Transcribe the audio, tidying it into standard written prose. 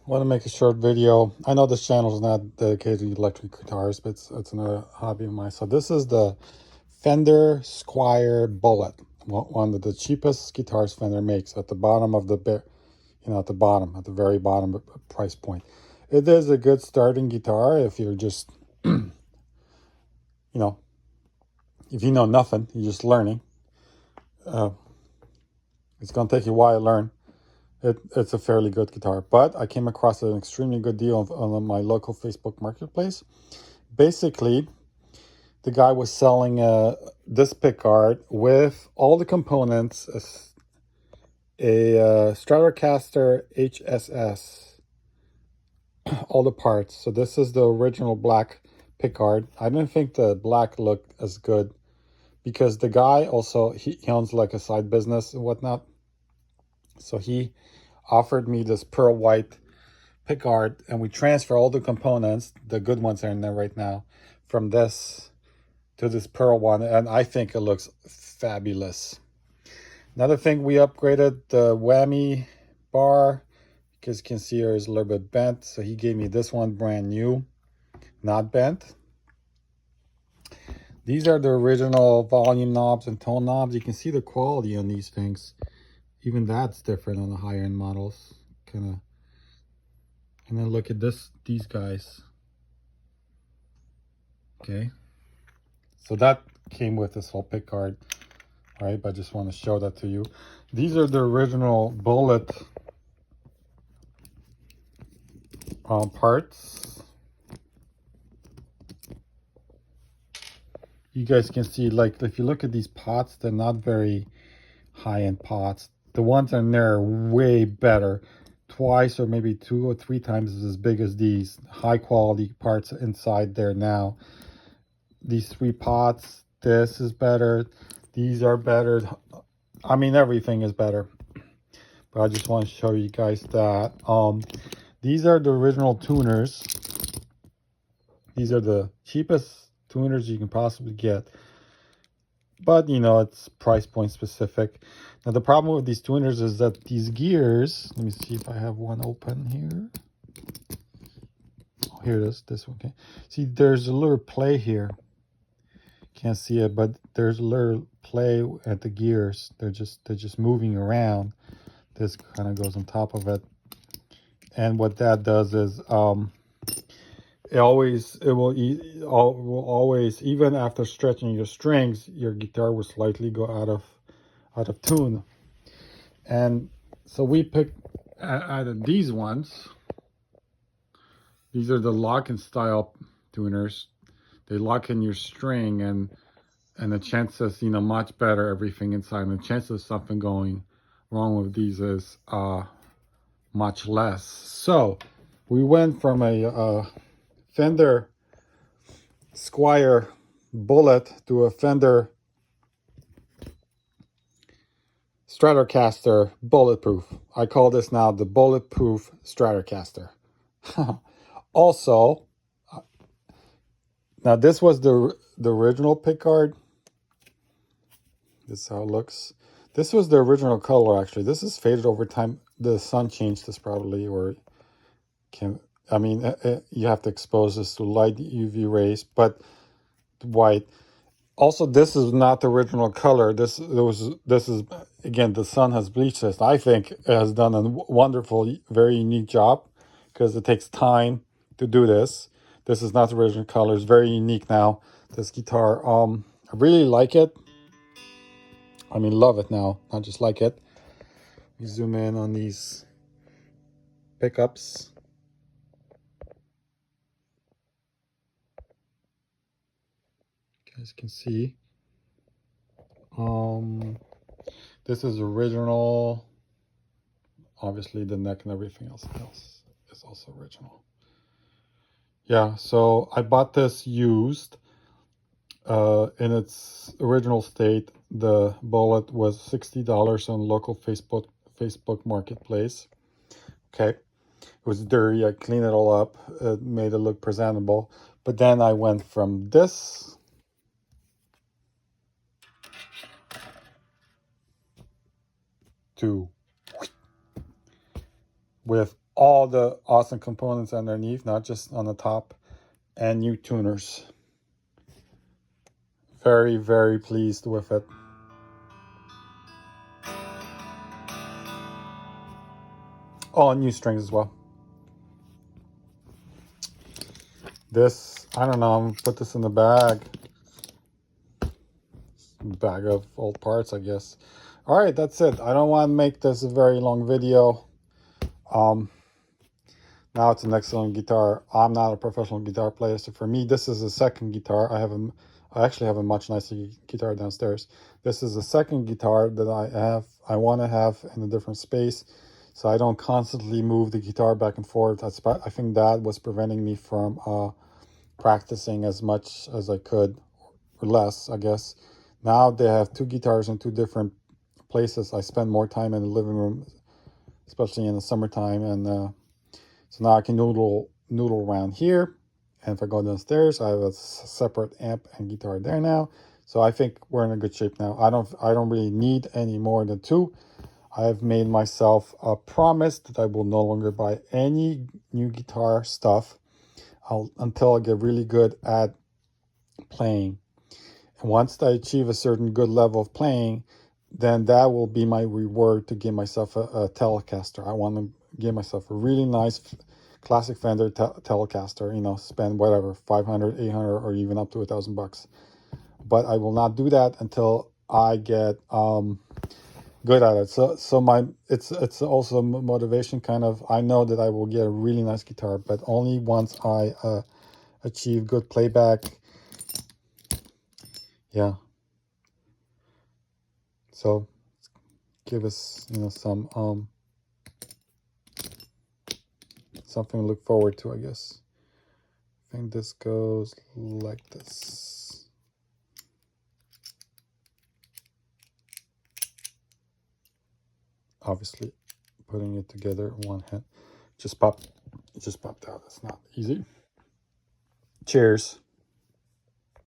want to make a short video. I know this channel is not dedicated to electric guitars, but it's another hobby of mine. So this is the Fender Squier Bullet, one of the cheapest guitars Fender makes, at the bottom of the bit, at the very bottom price point. It is a good starting guitar if you're just, if you know nothing, you're just learning. It's going to take you a while to learn. It's a fairly good guitar, but I came across an extremely good deal on my local Facebook marketplace. Basically, the guy was selling this pickguard with all the components, a Stratocaster HSS, all the parts. So this is the original black pickguard. I didn't think the black looked as good because the guy also, he owns like a side business and whatnot. So he offered me this pearl white pickguard, and we transfer all the components, the good ones are in there right now, from this to this pearl one, and I think it looks fabulous. Another thing, we upgraded the whammy bar, because you can see here is a little bit bent, so he gave me this one brand new, not bent. These are the original volume knobs and tone knobs. You can see the quality on these things. Even that's different on the higher end models. And then look at these guys. Okay. So that came with this whole pick guard. All right, but I just want to show that to you. These are the original Bullet parts. You guys can see, like, if you look at these pots, they're not very high-end pots. The ones in there are way better, twice or maybe 2 or 3 times as big as these high quality parts inside there now. These 3 pots, this is better, these are better. I mean, everything is better, but I just want to show you guys that. These are the original tuners. These are the cheapest tuners you can possibly get, but it's price point specific. Now the problem with these tuners is that these gears, let me see if I have one open here. Oh, here it is, this one. Okay, see, there's a little play here. Can't see it, but there's a little play at the gears. They're just moving around. This kind of goes on top of it, and what that does is it will always, even after stretching your strings, your guitar will slightly go out of tune. And so we picked out of these ones. These are the lock-in style tuners. They lock in your string, and the chances, much better, everything inside. And the chances of something going wrong with these is much less. So we went from a Fender Squier Bullet to a Fender Stratocaster Bulletproof. I call this now the Bulletproof Stratocaster. Also, now this was the original pickguard. This is how it looks. This was the original color, actually. This is faded over time. The sun changed this probably, or you have to expose this to light UV rays, but white. Also, this is not the original color. This is, again, the sun has bleached this. I think it has done a wonderful, very unique job, because it takes time to do this. This is not the original color. It's very unique now, this guitar. I really like it. I mean, love it now, not just like it. You zoom in on these pickups. You guys can see. This is original. Obviously, the neck and everything else is also original. Yeah, so I bought this used. In its original state, the Bullet was $60 on local Facebook marketplace. Okay, it was dirty. I cleaned it all up, made it look presentable. But then I went from this to with all the awesome components underneath, not just on the top, and new tuners. Very, very pleased with it. Oh, and new strings as well. This, I don't know, I'm gonna put this in the bag of old parts, I guess. All right, that's it. I don't want to make this a very long video. Now it's an excellent guitar. I'm not a professional guitar player, so for me, this is a second guitar. I actually have a much nicer guitar downstairs. This is the second guitar that I want to have in a different space, so I don't constantly move the guitar back and forth. I think that was preventing me from practicing as much as I could, or less, I guess. Now they have two guitars in two different places. I spend more time in the living room, especially in the summertime, and so now I can noodle around here. And if I go downstairs, I have a separate amp and guitar there now. So I think we're in a good shape now. I don't really need any more than two. I have made myself a promise that I will no longer buy any new guitar stuff until I get really good at playing. And once I achieve a certain good level of playing, then that will be my reward to give myself a Telecaster. I want to give myself a really nice classic Fender Telecaster, you know, spend whatever, 500, 800, or even up to $1,000. But I will not do that until I get good at it. So it's also motivation kind of. I know that I will get a really nice guitar, but only once I achieve good playback. Yeah. So give us, you know, some something to look forward to, I guess. I think this goes like this. Obviously, putting it together in one hand. It just popped out. It's not easy. Cheers.